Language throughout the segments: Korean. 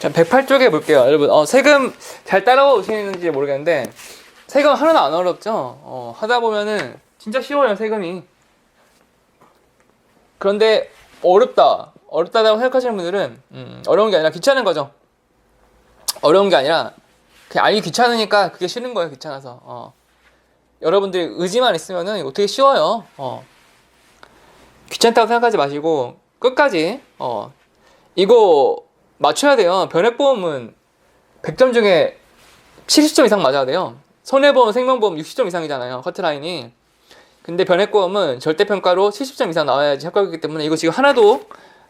자, 108쪽에 볼게요. 여러분, 세금 잘 따라오시는지 모르겠는데, 세금 하나도 안 어렵죠? 하다 보면은 진짜 쉬워요, 세금이. 그런데 어렵다고 생각하시는 분들은, 어려운 게 아니라 귀찮은 거죠. 어려운 게 아니라, 그냥 알기 귀찮으니까 그게 싫은 거예요, 귀찮아서. 여러분들이 의지만 있으면은 이거 되게 쉬워요. 귀찮다고 생각하지 마시고, 끝까지, 이거 맞춰야 돼요. 변액보험은 100점 중에 70점 이상 맞아야 돼요. 손해보험, 생명보험 60점 이상이잖아요. 커트라인이. 근데 변액보험은 절대평가로 70점 이상 나와야지 합격이기 때문에 이거 지금 하나도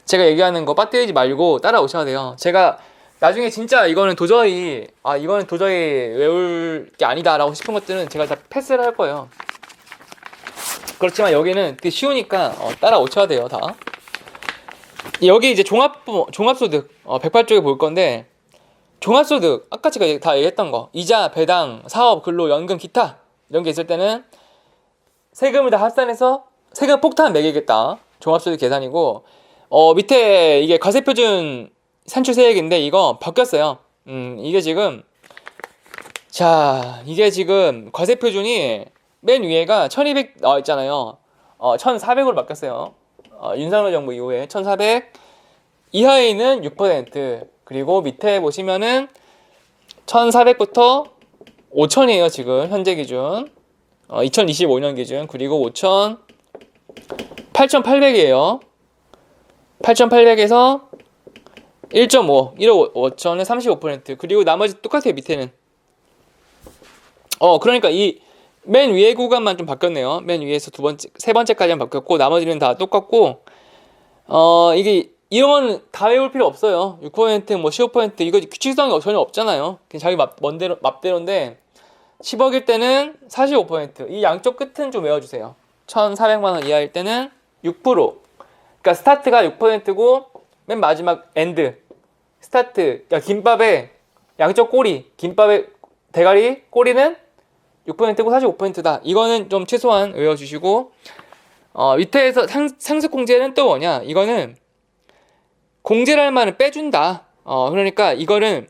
제가 얘기하는 거 빠뜨리지 말고 따라오셔야 돼요. 제가 나중에 진짜 이거는 도저히 외울 게 아니다 라고 싶은 것들은 제가 다 패스를 할 거예요. 그렇지만 여기는 되게 쉬우니까 따라오셔야 돼요, 다. 여기 이제 종합소득 108쪽에 볼 건데, 종합소득 아까 제가 다 얘기했던 거, 이자, 배당, 사업, 근로, 연금, 기타 이런 게 있을 때는 세금을 다 합산해서 세금 폭탄 매기겠다. 종합소득 계산이고, 밑에 이게 과세표준 산출세액인데 이거 바뀌었어요. 이게 지금 과세표준이 맨 위에가 1200 나와 있잖아요. 1400으로 바뀌었어요. 윤석열 정부 이후에 1400 이하에는 6%, 그리고 밑에 보시면은 1400부터 5000이에요. 지금 현재 기준 2025년 기준. 그리고 5000 8800이에요 8800에서 1.5 1억 5천에 35%, 그리고 나머지 똑같아요. 밑에는 그러니까 이 맨 위에 구간만 좀 바뀌었네요. 맨 위에서 세 번째까지는 바뀌었고 나머지는 다 똑같고, 이게 이런 다 외울 필요 없어요. 6% 뭐 15% 이거 규칙성이 전혀 없잖아요. 그냥 자기 맘대로인데 10억일 때는 45%, 이 양쪽 끝은 좀 외워주세요. 1,400만 원 이하일 때는 6%. 그러니까 스타트가 6%고 맨 마지막 엔드 스타트, 그러니까 김밥의 양쪽 꼬리, 김밥의 대가리 꼬리는 6%고 45%다. 이거는 좀 최소한 외워주시고, 밑에서 상습공제는 또 뭐냐? 이거는 공제를 할 말은 빼준다. 그러니까 이거는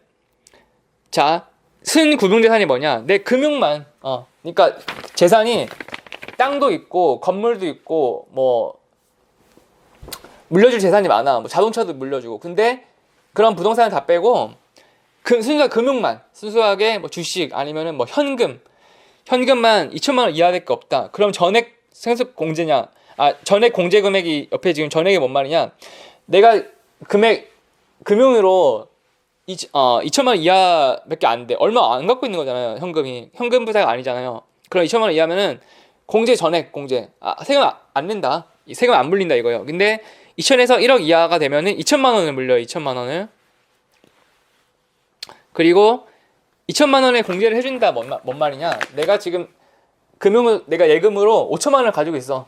순구명재산이 뭐냐? 내 금융만. 그러니까 재산이 땅도 있고 건물도 있고 뭐 물려줄 재산이 많아. 뭐 자동차도 물려주고. 근데 그런 부동산을 다 빼고 순수하게 금융만, 순수하게 뭐 주식 아니면은 뭐 현금만 2천만 원 이하 될 게 없다. 그럼 전액 상습 공제냐? 전액 공제 금액이 옆에 지금 전액이 뭔 말이냐? 내가 금융으로 2천만 원 이하밖에 안 돼. 얼마 안 갖고 있는 거잖아요. 현금 부자가 아니잖아요. 그럼 2천만 원 이하면은 공제 전액 공제. 세금 안 낸다. 세금 안 물린다 이거예요. 근데 2천에서 1억 이하가 되면은 2천만 원을 물려요. 2천만 원을. 그리고 2천만 원에 공제를 해준다. 뭔 말이냐? 내가 지금 내가 예금으로 5천만 원을 가지고 있어.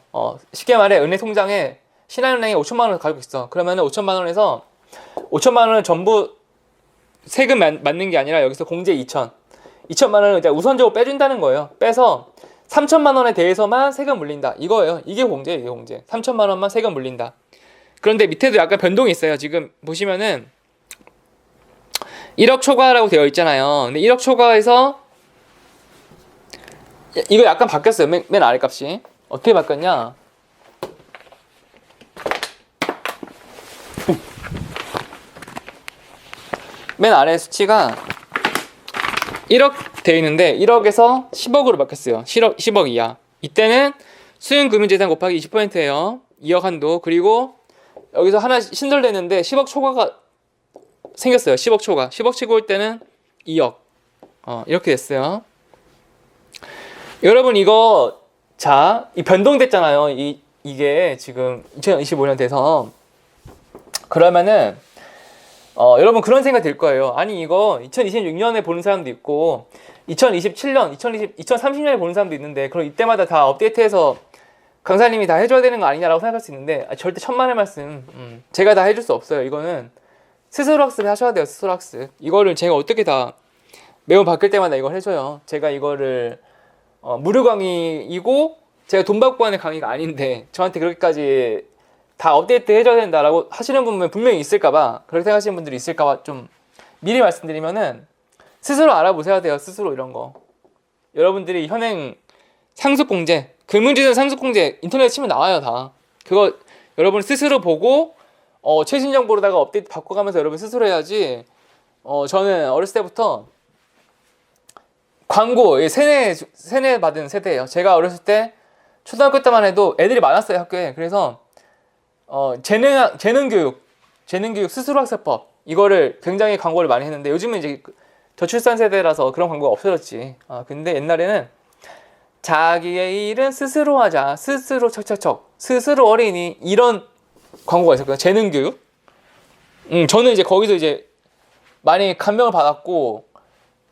쉽게 말해 은행 통장에 신한은행에 5천만 원을 가지고 있어. 그러면은 5천만 원에서 5천만 원을 전부 세금 맞는 게 아니라 여기서 공제 2천만 원을 이제 우선적으로 빼준다는 거예요. 빼서 3천만 원에 대해서만 세금 물린다. 이거예요. 이게 공제예요. 이게 공제. 3천만 원만 세금 물린다. 그런데 밑에도 약간 변동이 있어요. 지금 보시면은 1억 초과라고 되어 있잖아요. 근데 1억 초과에서 이거 약간 바뀌었어요. 맨 아래 값이. 어떻게 바뀌었냐? 맨 아래 수치가 1억 되어 있는데 1억에서 10억으로 바뀌었어요. 10억 이하. 이때는 수익금융재산 곱하기 20%예요. 2억 한도. 그리고 여기서 하나 신설됐는데 10억 초과가 생겼어요. 10억 초과. 10억 치고 올 때는 2억. 이렇게 됐어요. 여러분 이거 이 변동됐잖아요. 이게 지금 2025년 돼서. 그러면은 여러분 그런 생각 들 거예요. 아니 이거 2026년에 보는 사람도 있고 2027년, 2030년에 보는 사람도 있는데 그럼 이때마다 다 업데이트해서 강사님이 다 해줘야 되는 거 아니냐라고 생각할 수 있는데 절대 천만의 말씀. 제가 다 해줄 수 없어요. 이거는 스스로 학습을 하셔야 돼요. 스스로 학습. 이거를 제가 어떻게 다 매번 바뀔 때마다 이걸 해줘요. 제가 이거를 무료 강의이고 제가 돈 받고 하는 강의가 아닌데 저한테 그렇게까지 다 업데이트 해줘야 된다라고 하시는 분은 분명히 있을까봐, 그렇게 생각하시는 분들이 있을까봐 좀 미리 말씀드리면은 스스로 알아보셔야 돼요. 스스로 이런 거. 여러분들이 현행 상속공제, 금융지산 상속공제 인터넷에 치면 나와요 다. 그거 여러분 스스로 보고 최신 정보로다가 업데이트 바꿔가면서 여러분 스스로 해야지. 저는 어렸을 때부터 광고 세뇌 받은 세대예요. 제가 어렸을 때 초등학교 때만 해도 애들이 많았어요 학교에. 그래서 재능 교육 스스로 학습법 이거를 굉장히 광고를 많이 했는데 요즘은 이제 저출산 세대라서 그런 광고가 없어졌지. 근데 옛날에는 자기의 일은 스스로 하자, 스스로 척척척, 스스로 어린이 이런 광고가 있었거든요. 재능 교육. 저는 이제 거기서 이제 많이 감명을 받았고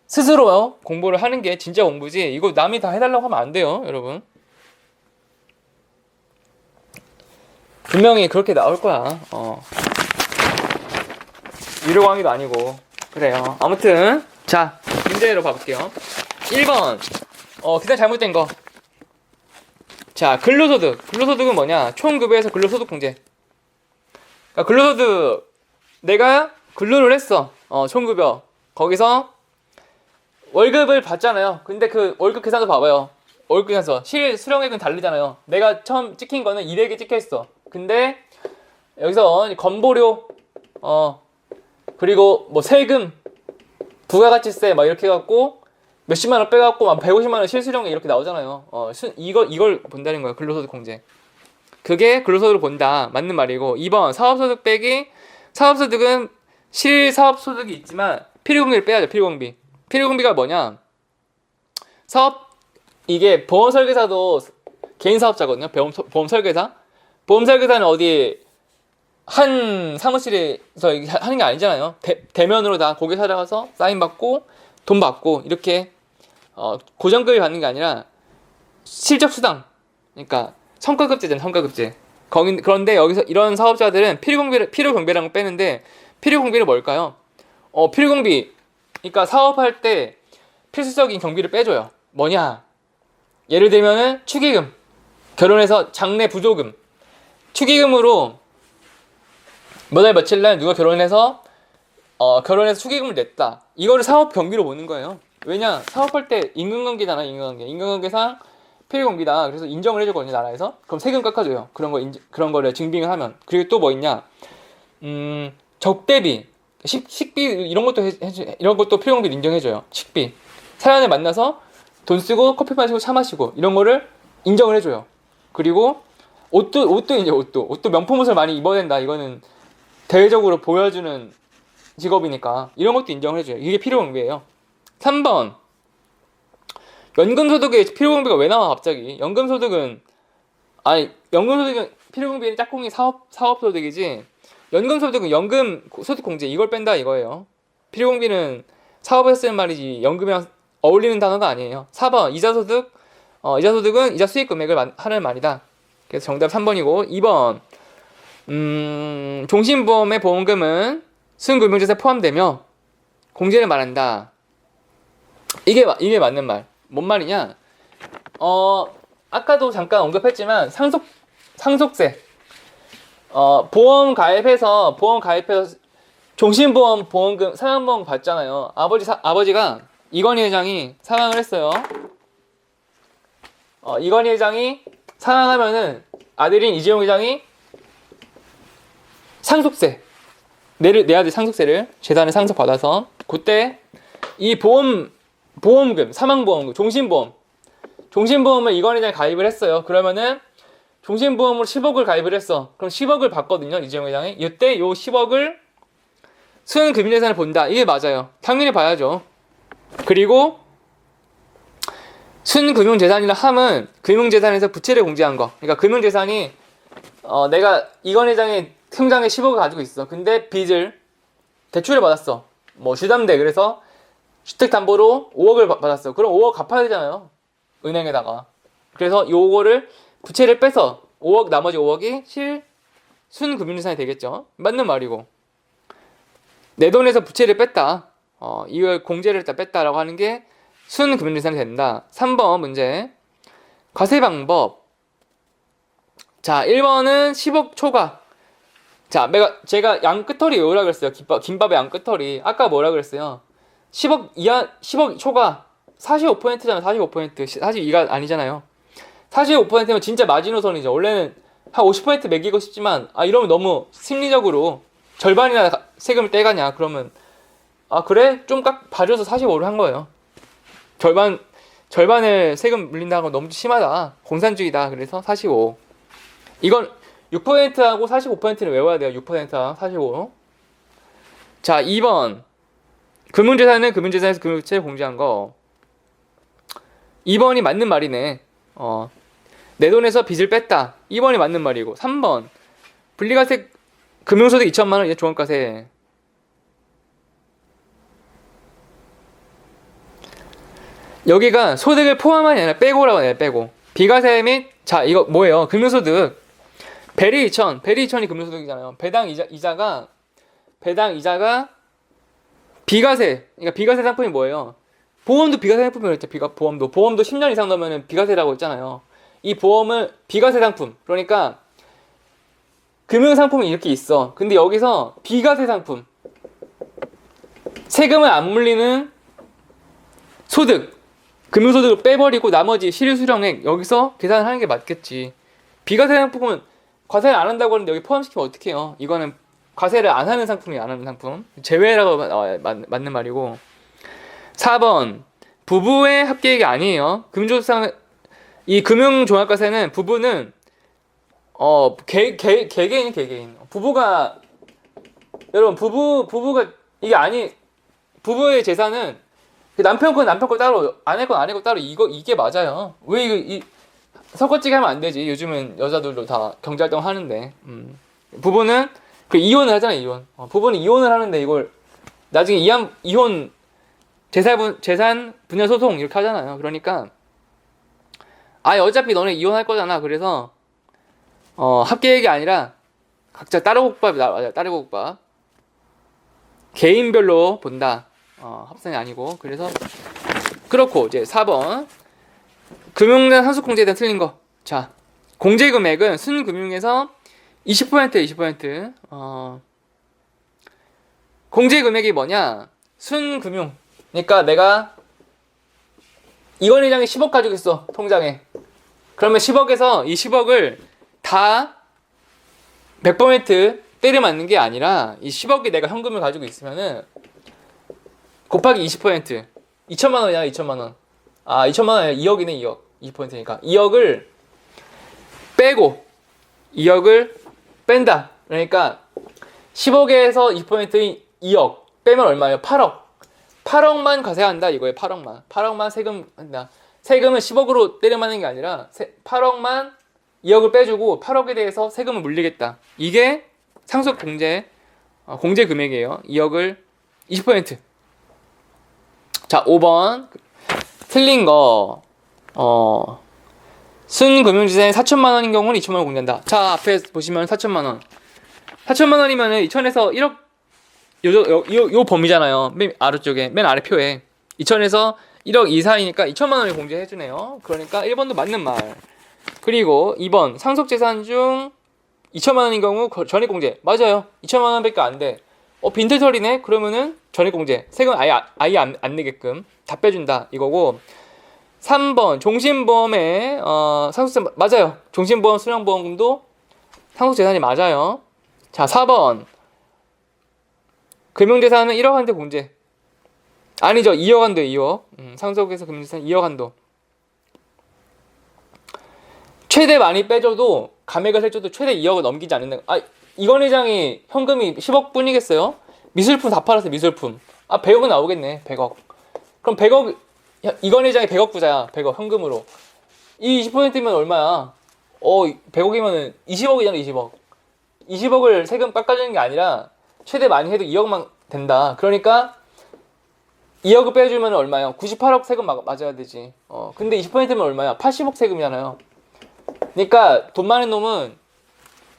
스스로 공부를 하는 게 진짜 공부지. 이거 남이 다 해달라고 하면 안 돼요, 여러분. 분명히 그렇게 나올 거야. 유료 강의도 아니고. 그래요. 아무튼 자, 문제로 봐볼게요. 1번 기사 잘못된 거. 자, 근로소득은 뭐냐? 총급여에서 근로소득 공제. 그러니까 근로소득 내가 근로를 했어. 총급여. 거기서 월급을 받잖아요. 근데 그 월급 계산도 봐봐요. 월급 계산서 실수령액은 다르잖아요. 내가 처음 찍힌 거는 200이 찍혀있어. 근데 여기서 건보료 그리고 뭐 세금 부가가치세 막 이렇게 해갖고 몇십만 원 빼갖고 막 150만 원 실수령액 이렇게 나오잖아요. 이걸 본다는 거야. 근로소득 공제. 그게 근로소득을 본다. 맞는 말이고. 2번 사업소득 빼기. 사업소득은 실사업소득이 있지만 필요공비를 빼야죠. 필요공비가 뭐냐? 이게 보험설계사도 개인 사업자거든요. 보험설계사. 보험설계사는 어디 한 사무실에서 하는 게 아니잖아요. 대면으로 다 고객 찾아가서 사인 받고 돈 받고 이렇게 고정급여 받는 게 아니라 실적 수당. 그러니까 성과급제잖아요. 성과급제. 그런데 여기서 이런 사업자들은 필요경비라는 걸 빼는데 필요경비는 뭘까요? 필요경비. 그러니까 사업할 때 필수적인 경비를 빼줘요. 뭐냐? 예를 들면은 축의금. 결혼해서 장래 부조금. 축의금으로 몇 월 며칠 날 누가 결혼해서 축의금을 냈다. 이거를 사업 경비로 보는 거예요. 왜냐? 사업할 때 인간관계잖아. 인간관계상 필요경비다. 그래서 인정을 해주거든요. 나라에서. 그럼 세금 깎아줘요. 그런 거를 증빙을 하면. 그리고 또 뭐 있냐? 접대비, 식비 이런 것도 필요경비를 인정해줘요. 식비. 사연을 만나서 돈 쓰고 커피 마시고 차 마시고 이런 거를 인정을 해줘요. 그리고 옷도 명품 옷을 많이 입어야 된다. 이거는 대외적으로 보여주는 직업이니까 이런 것도 인정을 해줘요. 이게 필요경비예요. 3번 연금소득에 필요경비가 왜 나와 갑자기? 연금소득은 필요경비는 짝꿍이 사업소득이지. 연금소득은 연금소득공제 이걸 뺀다 이거예요. 필요경비는 사업에서 쓰는 말이지 연금이랑 어울리는 단어가 아니에요. 4번 이자소득은 이자 수익 금액을 하는 말이다. 그래서 정답 3번이고 2번 종신보험의 보험금은 순금융재산에 포함되며 공제를 말한다. 이게 맞는 말. 뭔 말이냐? 아까도 잠깐 언급했지만 상속세. 보험 가입해서 종신보험 보험금 사망보험 받잖아요. 아버지가 이건희 회장이 사망을 했어요. 이건희 회장이 사망하면은 아들인 이재용 회장이 상속세 내야 돼. 상속세를 재산을 상속받아서 그때 이 보험금 사망보험금 종신보험을 이건희 회장이 가입을 했어요. 그러면은 종신보험으로 10억을 가입을 했어. 그럼 10억을 받거든요. 이재용 회장이. 이때 요 10억을 수행금융재산을 본다. 이게 맞아요. 당연히 봐야죠. 그리고 순금융재산이라 함은 금융재산에서 부채를 공제한 거. 그러니까 금융재산이 내가 이건 회장의 통장에 10억을 가지고 있어. 근데 대출을 받았어. 뭐 주담대. 그래서 주택담보로 5억을 받았어. 그럼 5억 갚아야 되잖아요. 은행에다가. 그래서 요거를 부채를 빼서 나머지 5억이 순금융재산이 되겠죠. 맞는 말이고. 내 돈에서 부채를 뺐다. 이걸 공제를 했다 뺐다라고 하는 게 순금융재산이 된다. 3번 문제. 과세 방법. 자, 1번은 10억 초과. 자, 제가 양 끝털이 외우라 그랬어요. 김밥의 양 끝털이. 아까 뭐라 그랬어요? 10억 이하, 10억 초과 45%잖아, 45%. 42가 아니잖아요. 45%면 진짜 마지노선이죠. 원래는 한 50% 매기고 싶지만, 이러면 너무 심리적으로 절반이나 세금을 떼가냐. 그러면, 그래? 좀 봐줘서 45를 한 거예요. 절반을 세금 물린다는 건 너무 심하다. 공산주의다. 그래서 45. 이건 6%하고 45%를 외워야 돼요. 6%와 45. 자, 2번. 금융재산은 금융재산에서 금융채를 공제한 거. 2번이 맞는 말이네. 내 돈에서 빚을 뺐다. 2번이 맞는 말이고. 3번. 분리과세 금융소득 2천만 원 이제 종합과세. 여기가 소득을 포함하는 게 아니라 빼고라고 해요. 빼고. 비과세 및 자, 이거 뭐예요? 금융소득. 배리 2천이 금융소득이잖아요. 배당 이자가 비과세. 그러니까 비과세 상품이 뭐예요? 보험도 비과세 상품이라고 했죠. 보험도 10년 이상 넣으면 비과세라고 했잖아요. 이 보험을 비과세 상품. 그러니까 금융 상품이 이렇게 있어. 근데 여기서 비과세 상품. 세금을 안 물리는 소득. 금융소득을 빼버리고 나머지 실수령액 여기서 계산을 하는 게 맞겠지. 비과세 상품은 과세를 안 한다고 하는데 여기 포함시키면 어떡해요. 이거는 과세를 안 하는 상품이 안 하는 상품. 제외라고 맞는 말이고. 4번. 부부의 합계액이 아니에요. 이 금융종합과세는 부부는 개개인. 부부가 여러분 부부가 이게 부부의 재산은 남편 건 따로 아내 건 아내 건 따로 이게 맞아요. 왜 이거 섞어찌게 하면 안 되지. 요즘은 여자들도 다 경제활동 하는데. 부부는 이혼을 하잖아요. 이혼. 부부는 이혼을 하는데 이걸 나중에 이혼 재산 분야 소송 이렇게 하잖아요. 그러니까 어차피 너네 이혼할 거잖아. 그래서 합계액이 아니라 각자 따로국밥이 맞아요. 따로국밥. 개인별로 본다. 합산이 아니고. 그래서 그렇고 이제 4번 금융단 상속공제에 대한 틀린 거. 자, 공제금액은 순금융에서 20%. 공제금액이 뭐냐? 순금융. 그러니까 내가 이건 회장이 10억 가지고 있어. 통장에. 그러면 10억에서 이 10억을 다 100% 때려 맞는 게 아니라 이 10억이 내가 현금을 가지고 있으면은 곱하기 20%. 2천만 원이야, 2천만 원. 2천만 원 아니라 2억이네, 2억. 20%니까. 2억을 빼고 2억을 뺀다. 그러니까 10억에서 20%인 2억 빼면 얼마예요? 8억. 8억만 과세한다 이거예요. 8억만 세금 한다. 세금은 10억으로 때려 맞는 게 아니라 8억만 2억을 빼주고 8억에 대해서 세금을 물리겠다. 이게 상속 공제 금액이에요. 2억을 20%. 자, 5번 틀린 거. 순금융지산이 4천만 원인 경우는 2천만 원 공제한다. 자, 앞에 보시면 4천만 원. 4천만 원이면은 2천에서 1억 요 범위잖아요. 맨 아래쪽에, 맨 아래 표에 2천에서 1억 이사이니까 2천만 원을 공제해주네요. 그러니까 1번도 맞는 말. 그리고 2번 상속재산 중 2천만 원인 경우 전액공제. 맞아요. 2천만 원밖에 안 돼. 빈털털이네. 그러면은 전액공제. 세금 아예 안 내게끔 다 빼준다 이거고. 3번 종신보험에 상속세 맞아요. 종신보험 수령보험금도 상속재산이 맞아요. 자, 4번 금융재산은 1억 한도 공제. 아니죠. 2억 한도 2억. 상속에서 금융재산 2억 한도. 최대 많이 빼줘도 감액을 해줘도 최대 2억을 넘기지 않는다. 이건 회장이 현금이 10억 뿐이겠어요? 미술품 다 팔았어요. 미술품. 100억은 나오겠네. 100억. 그럼 100억 이건 회장이 100억 부자야. 100억 현금으로. 이 20%면 얼마야? 100억이면은 20억이잖아. 20억. 20억을 세금 깎아주는 게 아니라 최대 많이 해도 2억만 된다. 그러니까 2억을 빼주면 얼마야? 98억 세금 맞아야 되지. 근데 20%면 얼마야? 80억 세금이잖아요. 그러니까 돈 많은 놈은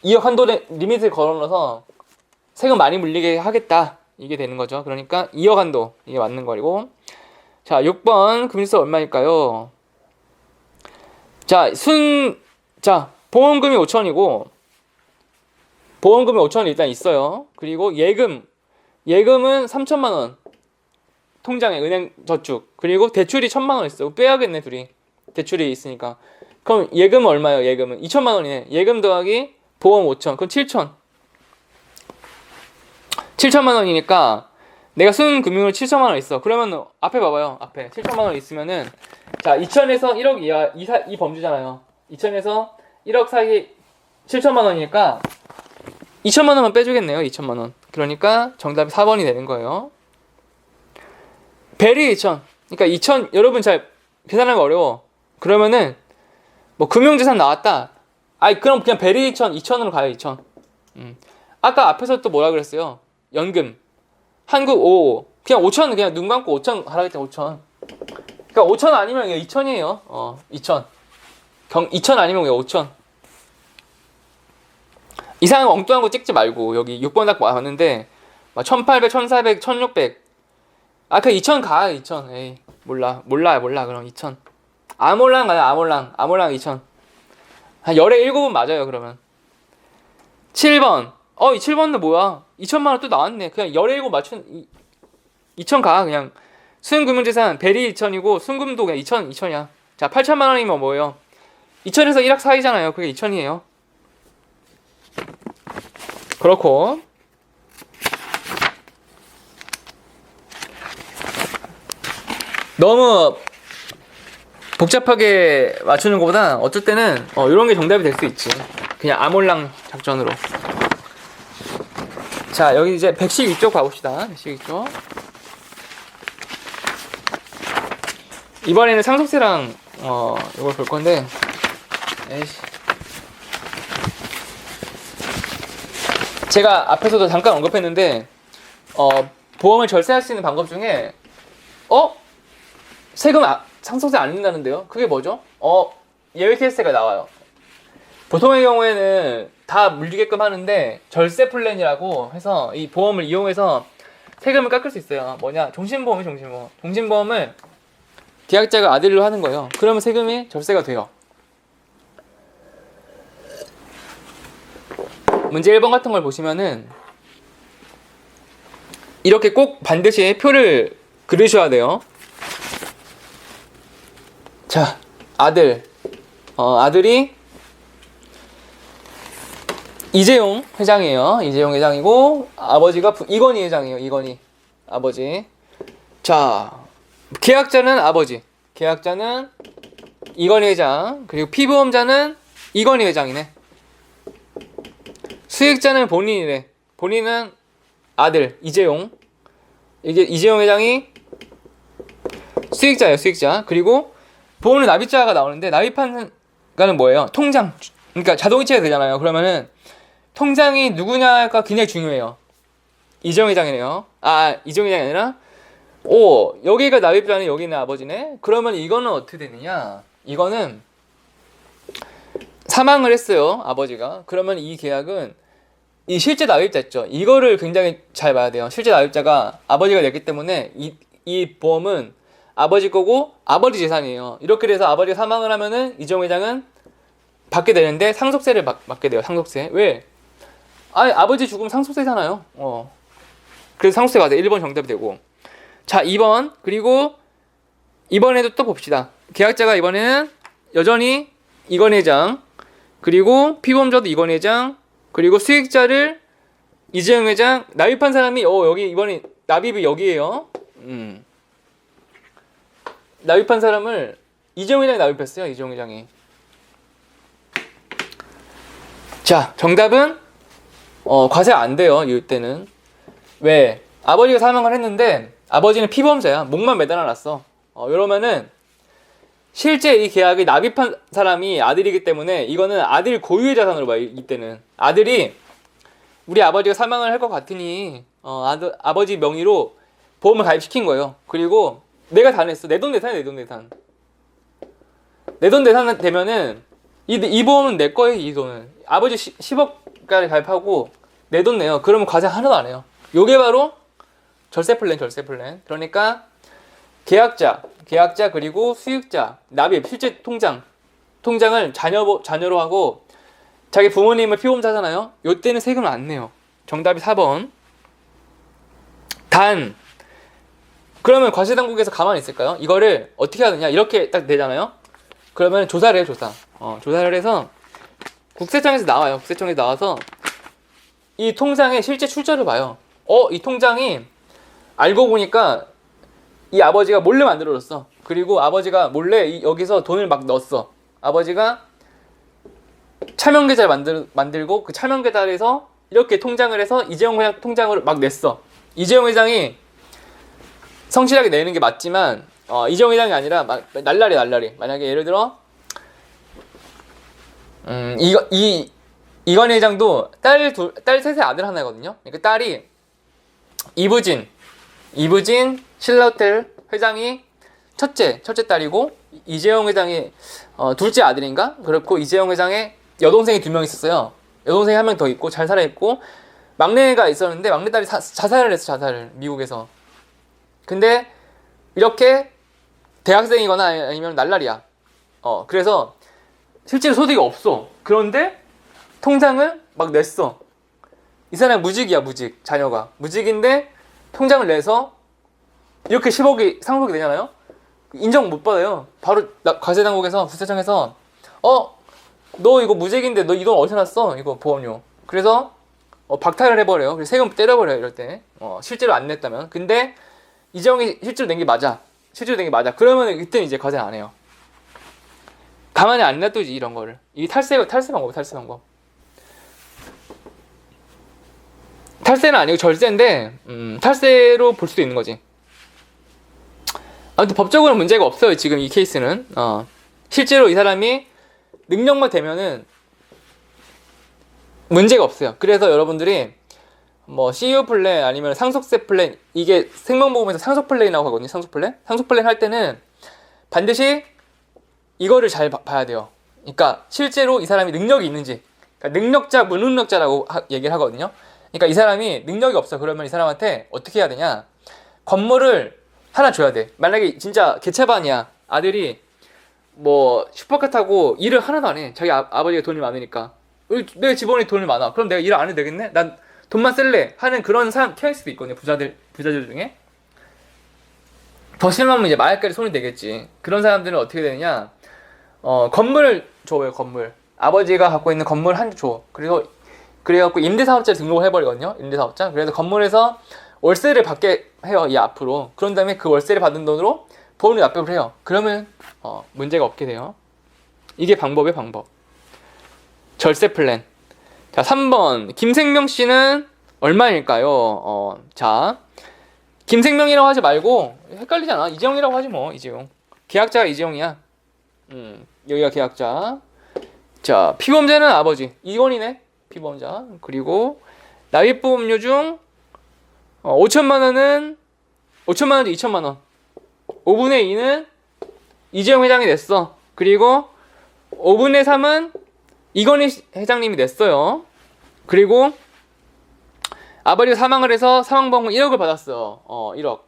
2억 한도 리밋을 걸어놔서 세금 많이 물리게 하겠다. 이게 되는 거죠. 그러니까 2억 한도. 이게 맞는 거리고. 자, 6번 금리세 얼마일까요? 자, 보험금이 5천이고 보험금이 5천원 일단 있어요. 그리고 예금은 3천만 원. 통장에 은행 저축. 그리고 대출이 1천만 원 있어. 빼야겠네 둘이. 대출이 있으니까. 그럼 예금은 얼마예요? 예금은 2천만 원이네. 예금 더하기 보험 5천. 그럼 7천. 7천만 원이니까 내가 쓴 금융을 7천만 원 있어. 그러면 앞에 봐봐요. 앞에 7천만 원 있으면은 자 2천에서 1억 이하 이 범주잖아요. 2천에서 1억 사이 7천만 원이니까 2천만 원만 빼주겠네요. 2천만 원. 그러니까 정답이 4번이 되는 거예요. 베리 2천. 그러니까 2천 여러분 잘 계산하기 어려워. 그러면은 뭐 금융재산 나왔다. 아이 그럼 그냥 베리 2천 2천으로 가요. 2천. 아까 앞에서 또 뭐라 그랬어요? 연금. 한국 5. 그냥 5천 그냥 눈 감고 5천 하라 했더니 5천. 그러니까 5천 아니면 그냥 2천이에요. 2천. 2천 아니면 그냥 5천. 이상한 엉뚱한 거 찍지 말고 여기 6번 딱 왔는데 1800, 1400, 1600. 아 그 2천 가. 2천. 에이 몰라 그럼 2천. 아몰랑 가요. 아몰랑 2천. 한 열에 7은 맞아요. 그러면 7번. 이 7번은 뭐야? 2천만 원 또 나왔네. 그냥 열에 7 맞춘 2천 가. 그냥 수행금융재산 베리 2천이고 순금도 그냥 2천이야. 자 8천만 원이면 뭐예요? 2천에서 1억 사이잖아요. 그게 2천이에요. 그렇고 너무 복잡하게 맞추는 것보다 어쩔 때는 이런 게 정답이 될 수 있지. 그냥 아몰랑 작전으로. 자 여기 이제 112쪽 가봅시다. 112쪽. 이번에는 상속세랑 이걸 볼 건데 에이씨. 제가 앞에서도 잠깐 언급했는데 보험을 절세할 수 있는 방법 중에 세금 상속세 안 낸다는데요? 그게 뭐죠? 예외 케이스가 나와요. 보통의 경우에는 다 물리게끔 하는데 절세 플랜이라고 해서 이 보험을 이용해서 세금을 깎을 수 있어요. 뭐냐? 종신보험이 종신보험. 종신보험을 계약자가 아들로 하는 거예요. 그러면 세금이 절세가 돼요. 문제 1번 같은 걸 보시면은 이렇게 꼭 반드시 표를 그리셔야 돼요. 자, 아들이 이재용 회장이에요. 이재용 회장이고 아버지가 이건희 회장이에요. 이건희 아버지. 자, 계약자는 아버지. 계약자는 이건희 회장. 그리고 피보험자는 이건희 회장이네. 수익자는 본인이래. 본인은 아들 이재용. 이게 이재용 회장이 수익자예요. 수익자. 그리고 보험은 납입자가 나오는데 납입한가는 뭐예요? 통장. 그러니까 자동이체가 되잖아요. 그러면은 통장이 누구냐가 굉장히 중요해요. 이재용 회장이네요. 이재용 회장이 아니라 여기가 납입자는 여기는 아버지네. 그러면 이거는 어떻게 되느냐? 이거는 사망을 했어요. 아버지가. 그러면 이 계약은 이 실제 납입자 있죠. 이거를 굉장히 잘 봐야 돼요. 실제 납입자가 아버지가 냈기 때문에 이 보험은 아버지 거고 아버지 재산이에요. 이렇게 돼서 아버지가 사망을 하면은 이재용 회장은 받게 되는데 상속세를 받게 돼요. 상속세. 왜? 아버지 죽으면 상속세잖아요. 그래서 상속세 받아요. 1번 정답이 되고. 자, 2번. 그리고 이번에도 또 봅시다. 계약자가 이번에는 여전히 이건희 회장. 그리고 피보험자도 이건희 회장. 그리고 수익자를 이재용 회장. 납입한 사람이 여기 이번에 납입이 여기에요. 납입한 사람을 이재용 회장이 납입했어요. 이재용 회장이. 자, 정답은 과세 안 돼요. 이때는. 왜? 아버지가 사망을 했는데 아버지는 피보험자야. 목만 매달아 놨어. 이러면은 실제 이 계약을 납입한 사람이 아들이기 때문에 이거는 아들 고유의 자산으로 봐요. 이때는 아들이 우리 아버지가 사망을 할 것 같으니 아버지 명의로 보험을 가입시킨 거예요. 그리고 내가 다 냈어. 내돈내산이야. 내돈내산. 내돈내산 되면은 이 보험은 내 거예요. 이 돈은 아버지 10억까지 가입하고 내 돈 내요. 그러면 과세 하나도 안 해요. 요게 바로 절세 플랜. 그러니까 계약자 그리고 수익자 납입 실제 통장을 자녀로 하고 자기 부모님을 피보험자잖아요. 요때는 세금을 안 내요. 정답이 4번. 단 그러면 과세당국에서 가만히 있을까요? 이거를 어떻게 하느냐, 이렇게 딱 내잖아요. 그러면 조사를 해요. 조사를 해서 국세청에서 나와요. 국세청에서 나와서 이 통장의 실제 출처를 봐요. 이 통장이 알고 보니까 이 아버지가 몰래 만들어줬어. 그리고 아버지가 몰래 여기서 돈을 막 넣었어. 아버지가 차명계좌를 만들고 그 차명계좌에서 이렇게 통장을 해서 이재용 회장 통장으로 막 냈어. 이재용 회장이 성실하게 내는 게 맞지만 이재용 회장이 아니라 날라리. 만약에 예를 들어 이건희 회장도 딸 셋의 아들 하나거든요. 그러니까 딸이 이부진 신라호텔 회장이 첫째 딸이고, 이재용 회장이 둘째 아들인가? 그렇고 이재용 회장의 여동생이 2명 있었어요. 여동생이 1명 더 있고 잘 살아있고, 막내가 있었는데 막내딸이 자살을 했어. 미국에서. 근데 이렇게 대학생이거나 아니면 날라리야. 그래서 실제로 소득이 없어. 그런데 통장을 막 냈어. 이 사람 무직이야. 자녀가 무직인데 통장을 내서 이렇게 10억이 상속이 되잖아요. 인정 못 받아요. 바로 과세당국에서 국세청에서 너 이거 무직인데 너 이 돈 어디서 났어? 이거 보험료. 그래서 박탈을 해버려요. 그래서 세금 때려버려요. 이럴 때 실제로 안 냈다면. 근데 이재용이 실제로 낸 게 맞아. 그러면 그때 이제 과세 안 해요. 가만히 안 놔두지, 이런 거를. 이 탈세 방법. 탈세는 아니고 절세인데 탈세로 볼 수도 있는 거지. 아무튼 법적으로는 문제가 없어요. 지금 이 케이스는 실제로 이 사람이 능력만 되면은 문제가 없어요. 그래서 여러분들이 뭐 CEO 플랜 아니면 상속세 플랜, 이게 생명보험에서 상속 플랜이라고 하거든요. 상속 플랜 할 때는 반드시 이거를 잘 봐야 돼요. 그러니까 실제로 이 사람이 능력이 있는지, 그러니까 능력자, 무능력자라고 얘기를 하거든요. 그러니까 이 사람이 능력이 없어. 그러면 이 사람한테 어떻게 해야 되냐? 건물을 하나 줘야 돼. 만약에 진짜 개차반이야. 아들이 뭐 슈퍼카 타고 일을 하나도 안 해. 자기 아버지가 돈이 많으니까. 내 집안에 돈이 많아. 그럼 내가 일 안 해도 되겠네? 난 돈만 쓸래 하는 그런 사람 케이스도 있거든요. 부자들 중에. 더 심하면 이제 마약까지 손이 되겠지. 그런 사람들은 어떻게 되느냐? 건물을 줘요. 건물. 아버지가 갖고 있는 건물 한 줘. 그래갖고 임대사업자를 등록을 해버리거든요. 임대사업자. 그래서 건물에서 월세를 받게 해요. 이 앞으로. 그런 다음에 그 월세를 받은 돈으로 보험료 납부를 해요. 그러면 문제가 없게 돼요. 이게 방법이에요. 방법. 절세 플랜. 자, 3번 김생명 씨는 얼마일까요? 자, 김생명이라고 하지 말고, 헷갈리잖아. 이재용이라고 하지 뭐. 이재용. 계약자가 이재용이야. 여기가 계약자. 자, 피보험자는 아버지 이건희네. 피보험자. 그리고 납입보험료 중 5천만 원은 2천만 원. 5분의 2는 이재용 회장이 냈어. 그리고 5분의 3은 이건희 회장님이 냈어요. 그리고 아버지가 사망을 해서 사망보험금 1억을 받았어. 1억.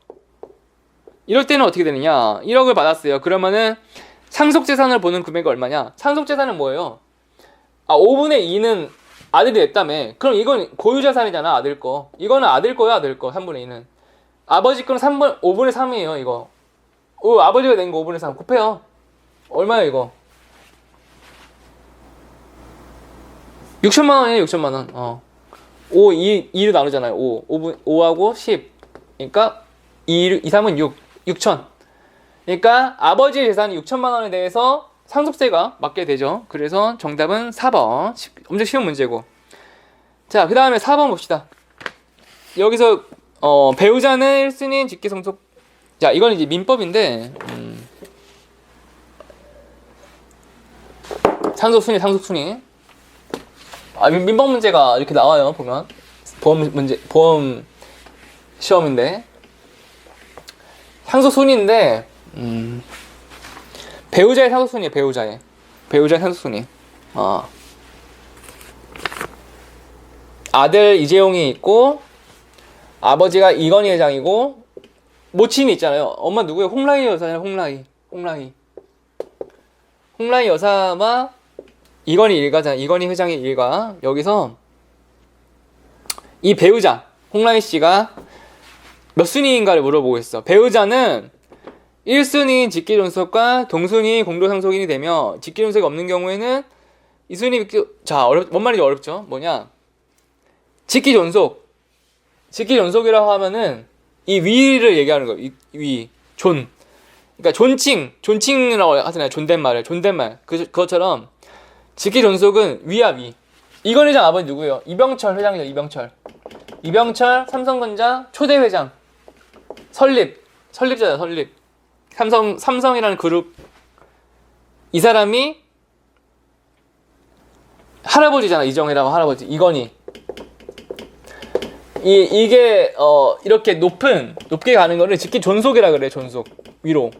이럴 때는 어떻게 되느냐? 1억을 받았어요. 그러면은 상속재산을 보는 금액이 얼마냐? 상속재산은 뭐예요? 5분의 2는 아들이 냈다며. 그럼 이건 고유자산이잖아. 아들 거. 이거는 아들 거야. 아들 거. 3분의 2는. 아버지 거는 5분의 3이에요. 이거. 아버지가 낸 거 5분의 3. 곱해요. 얼마예요 이거? 6천만 원이에요. 6천만 원. 2로 나누잖아요. 5하고 10. 그러니까 2, 3은 6천. 그러니까 아버지의 재산이 6천만 원에 대해서 상속세가 맞게 되죠. 그래서 정답은 4번. 엄청 쉬운 문제고. 자, 그 다음에 4번 봅시다. 여기서 배우자는 1순위 직계상속. 자, 이건 이제 민법인데 상속순위. 민법 문제가 이렇게 나와요. 보면 보험 시험인데 상속순위인데 배우자의 상속순위에요. 배우자의 상속순위. 아들 이재용이 있고 아버지가 이건희 회장이고 모친이 있잖아요. 엄마 누구예요? 홍라희 여사잖아요. 홍라희 여사와 이건희 일가잖아. 이건희 회장의 일가. 여기서 이 배우자 홍라희 씨가 몇 순위인가를 물어보고 있어. 배우자는 1순위인 직계존속과 동순위 공동상속인이 되며 직계존속이 없는 경우에는 이 순위 자 뭔 말인지 어렵죠? 뭐냐? 직계존속이라고 하면은 이 위를 얘기하는 거예요. 위 그러니까 존칭이라고 하잖아요. 존댓말. 그것처럼 직계존속은 위야 위. 이건 회장 아버지 누구예요? 이병철 회장이죠. 이병철 삼성전자 초대 회장. 설립자잖아. 삼성이라는 그룹. 이 사람이 할아버지잖아. 이정희라고 할아버지. 이건희. 이게 이렇게 높게 가는 거를 직계존속이라 그래. 존속. 위로.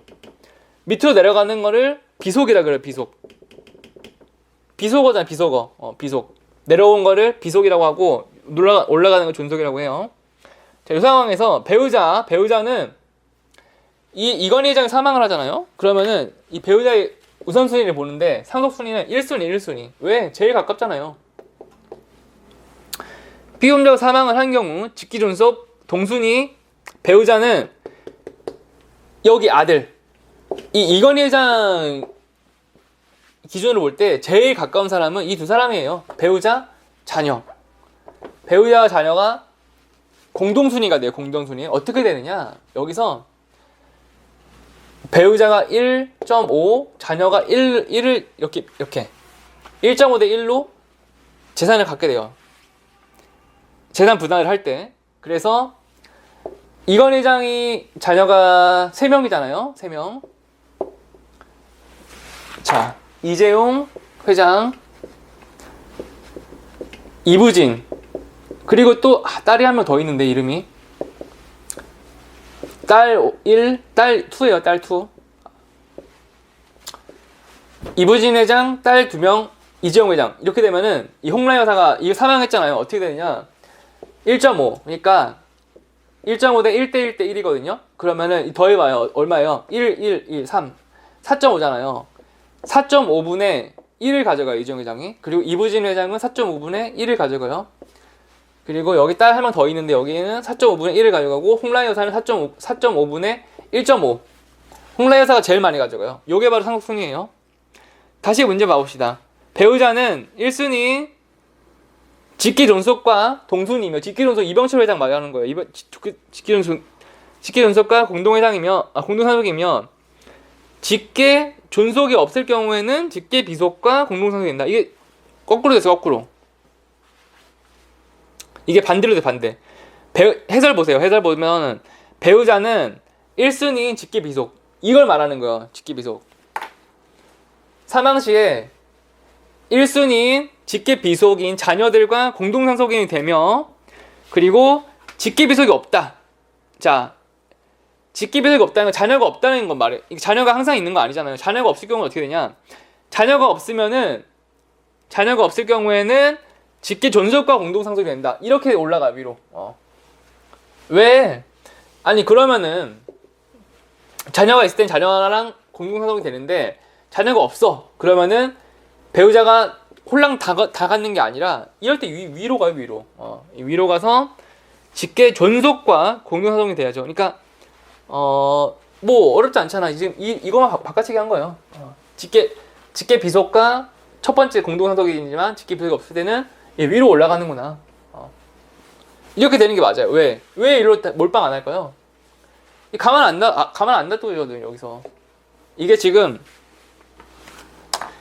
밑으로 내려가는 거를 비속이라 그래. 비속어잖아. 비속. 내려온 거를 비속이라고 하고 올라가는 걸 존속이라고 해요. 자, 이 상황에서 배우자는 이건희 회장이 사망을 하잖아요. 그러면은 이 배우자의 우선순위를 보는데 상속순위는 1순위. 왜? 제일 가깝잖아요. 피고자가 사망을 한 경우 직계존속 동순위 배우자는 여기 아들 이건희 회장 기준으로 볼 때 제일 가까운 사람은 이 두 사람이에요. 배우자, 자녀가 공동순위가 돼요. 공동순위. 어떻게 되느냐? 여기서 배우자가 1.5, 자녀가 1을 이렇게 1.5 대 1로 재산을 갖게 돼요. 재산 분할을 할 때. 그래서 이건 회장이 자녀가 3명이잖아요. 3명. 자, 이재용 회장, 이부진, 그리고 또 딸이 한 명 더 있는데 이름이 딸 1, 딸 2예요. 딸 2. 이부진 회장, 딸 2명, 이재용 회장. 이렇게 되면은 이 홍라희 여사가 이거 사망했잖아요. 어떻게 되느냐? 1.5. 그러니까 1.5 대 1대 1대 1이거든요. 그러면은 더해봐요. 얼마예요? 1, 3. 4.5잖아요. 4.5분의 1을 가져가요. 이재용 회장이. 그리고 이부진 회장은 4.5분의 1을 가져가요. 그리고 여기 딸 한 명 더 있는데 여기는 4.5분의 1을 가져가고 홍라희 여사는 4.5분의 1.5. 홍라희 여사가 제일 많이 가져가요. 요게 바로 상속순위예요. 다시 문제 봐봅시다. 배우자는 1순위 직계존속과 동순위며 직계존속 이병철 회장 말하는 거예요. 직계존속과 공동상속이며 직계존속이 없을 경우에는 직계비속과 공동상속이 된다. 이게 거꾸로 됐어. 거꾸로. 이게 반대로 돼. 반대. 해설 보세요. 해설 보면 배우자는 1순위인 직계비속. 이걸 말하는 거예요. 직계비속. 사망 시에 1순위인 직계비속인 자녀들과 공동상속인이 되며 그리고 직계비속이 없다. 자, 직계비속이 없다는 건 자녀가 없다는 건 말이에요. 자녀가 항상 있는 거 아니잖아요. 자녀가 없을 경우는 어떻게 되냐? 자녀가 없을 경우에는 직계존속과 공동상속이 된다. 이렇게 올라가 위로. 왜? 아니 그러면은 자녀가 있을 땐 자녀랑 공동상속이 되는데 자녀가 없어. 그러면은 배우자가 홀랑 다 갖는 게 아니라 이럴 때 위로 가요. 위로 가서 직계존속과 공동상속이 돼야죠. 그러니까 뭐 어렵지 않잖아. 지금 이거만 바꿔치기 한 거예요. 직계비속과 첫 번째 공동상속이지만 직계비속이 없을 때는 위로 올라가는구나. 이렇게 되는 게 맞아요. 왜 이로 몰빵 안 할까요? 가만 안 놔두거든요. 여기서 이게 지금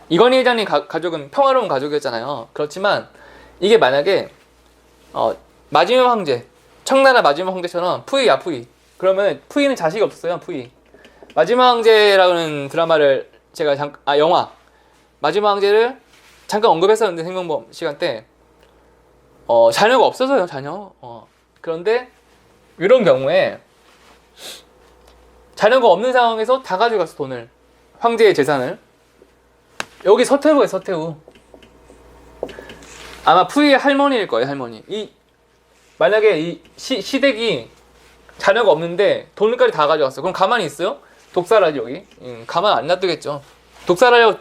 이건희 회장님 가족은 평화로운 가족이었잖아요. 그렇지만 이게 만약에 마지막 황제, 청나라 마지막 황제처럼 푸이야. 그러면 푸이는 자식이 없었어요. 마지막 황제라는 드라마를 제가 영화 마지막 황제를 잠깐 언급했었는데 생명보험 시간 때 자녀가 없어서요. 그런데 이런 경우에 자녀가 없는 상황에서 다 가져갔어. 돈을, 황제의 재산을. 여기 서태후예요. 서태후. 아마 푸이의 할머니일 거예요. 할머니. 만약에 이 시댁이 자녀가 없는데 돈까지 다 가져갔어. 그럼 가만히 있어요? 독살하지. 여기. 가만 안 놔두겠죠. 독살하려고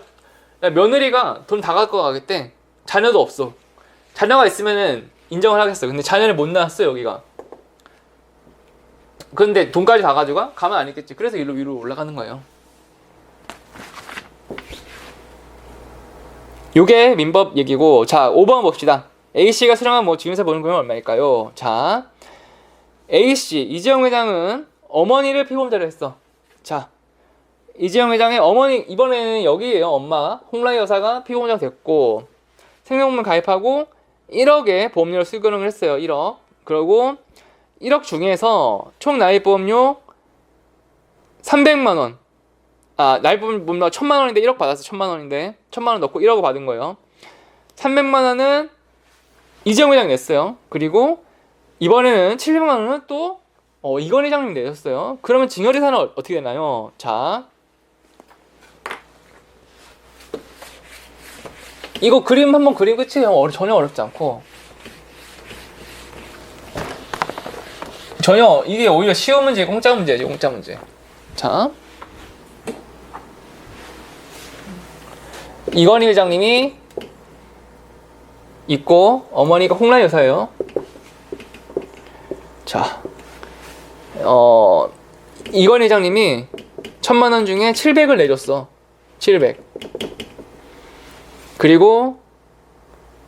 며느리가 돈 다 갖고 가겠대. 자녀도 없어. 자녀가 있으면은 인정을 하겠어. 근데 자녀를 못 낳았어 여기가. 근데 돈까지 다 가져가? 가만 안 있겠지. 그래서 위로 올라가는 거예요. 요게 민법 얘기고, 자 5번 봅시다. A씨가 수령한 뭐 지금서 보는 금액은 얼마일까요? 자 A씨 이재용 회장은 어머니를 피보험자로 했어. 자 이재용 회장의 어머니, 이번에는 여기에요. 엄마 홍라희 여사가 피보험자가 됐고 생명보험 가입하고 1억의 보험료를 수령을 했어요. 1억. 그리고 1억 중에서 총 납입보험료 300만원. 납입보험료 1000만원인데 1억 받았어. 1000만원인데 1000만원 넣고 1억을 받은 거예요. 300만원은 이재용 회장이 냈어요. 그리고 이번에는 700만원은 또 이건 회장님 내셨어요. 그러면 증여재산은 어떻게 되나요? 자 이거 그림 한번 그리고 끝이에요. 전혀 어렵지 않고. 전혀 이게 오히려 쉬운 문제, 공짜 문제지, 공짜 문제. 자 이건희 회장님이 있고 어머니가 홍라희 여사예요. 자 이건희 회장님이 1000만원 중에 700을 내줬어. 700. 그리고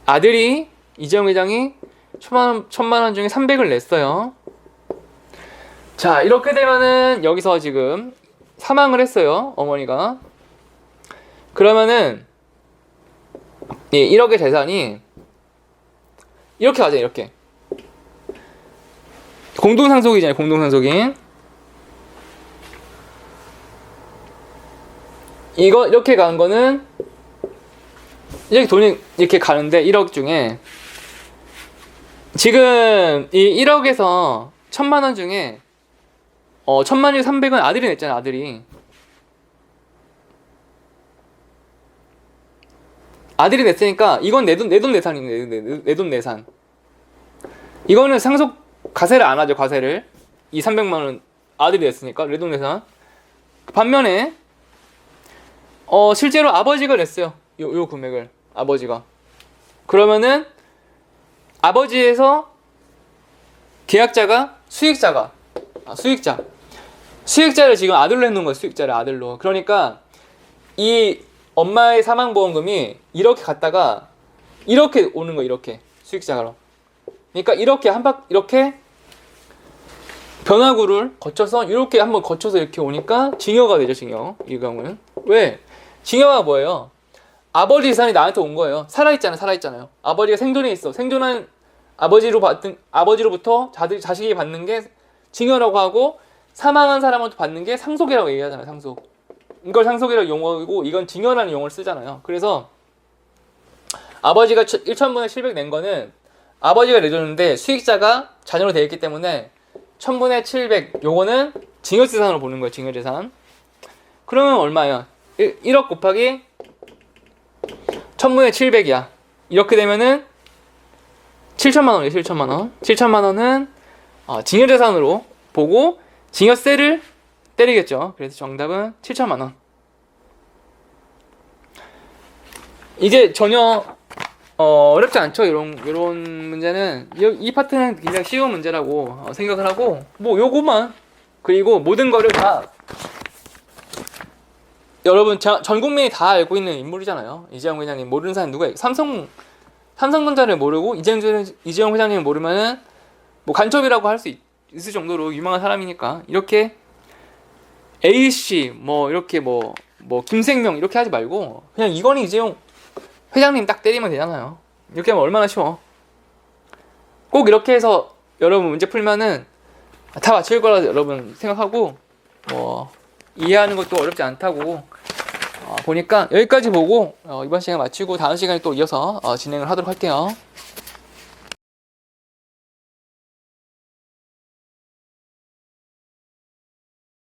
아들이 이재용 회장이 1000만원 중에 300을 냈어요. 자 이렇게 되면은 여기서 지금 사망을 했어요. 어머니가. 그러면은 1억의 재산이 이렇게 가자. 이렇게 공동상속이잖아요. 공동상속인. 이거 이렇게 간 거는 이렇게 돈이 이렇게 가는데 1억 중에 지금 이 1억에서 1000만원 중에 1000만 중에 300은 아들이 냈잖아. 아들이 냈으니까 이건 내돈 내산입니다. 내돈 내산. 이거는 상속 과세를 안 하죠. 과세를. 이 300만원 아들이 냈으니까 내돈 내산. 반면에 실제로 아버지가 냈어요. 요 금액을 아버지가. 그러면은 아버지에서 계약자가 수익자를 지금 아들로 해놓은 거예요. 수익자를 아들로. 그러니까 이 엄마의 사망보험금이 이렇게 갔다가 이렇게 오는 거예요. 이렇게 수익자로. 그러니까 이렇게 이렇게 변화구를 거쳐서 이렇게 한번 거쳐서 이렇게 오니까 증여가 되죠. 증여. 이 경우는 왜? 증여가 뭐예요? 아버지 재산이 나한테 온 거예요. 살아있잖아요. 아버지가 생존해 있어. 생존한 아버지로부터 자식이 받는 게 증여라고 하고, 사망한 사람한테 받는 게 상속이라고 얘기하잖아요. 상속. 이걸 상속이라고 용어이고 이건 증여라는 용어를 쓰잖아요. 그래서 아버지가 1000분의 700 낸 거는 아버지가 내줬는데 수익자가 자녀로 되어 있기 때문에 1000분의 700 요거는 증여재산으로 보는 거예요. 증여재산. 그러면 얼마예요? 1억 곱하기 1000분의 700이야. 이렇게 되면은 7천만원이에요. 7천만원. 7천만원은 증여재산으로 보고 증여세를 때리겠죠. 그래서 정답은 7천만원. 이게 전혀 어렵지 않죠. 이런 문제는. 이 파트는 굉장히 쉬운 문제라고 생각을 하고, 뭐 요거만, 그리고 모든 거를 다 여러분 전 국민이 다 알고 있는 인물이잖아요. 이재용 회장님 모르는 사람이 누가 있어요? 삼성전자를 모르고 이재용 회장님을 모르면은 뭐 간첩이라고 할 수 있을 정도로 유명한 사람이니까. 이렇게 A씨 이렇게 김생명 이렇게 하지 말고 그냥 이건희 이재용 회장님 딱 때리면 되잖아요. 이렇게 하면 얼마나 쉬워. 꼭 이렇게 해서 여러분 문제 풀면은 다 맞출 거라 여러분 생각하고, 이해하는 것도 어렵지 않다고 보니까 여기까지 보고 이번 시간 마치고 다음 시간에 또 이어서 진행을 하도록 할게요.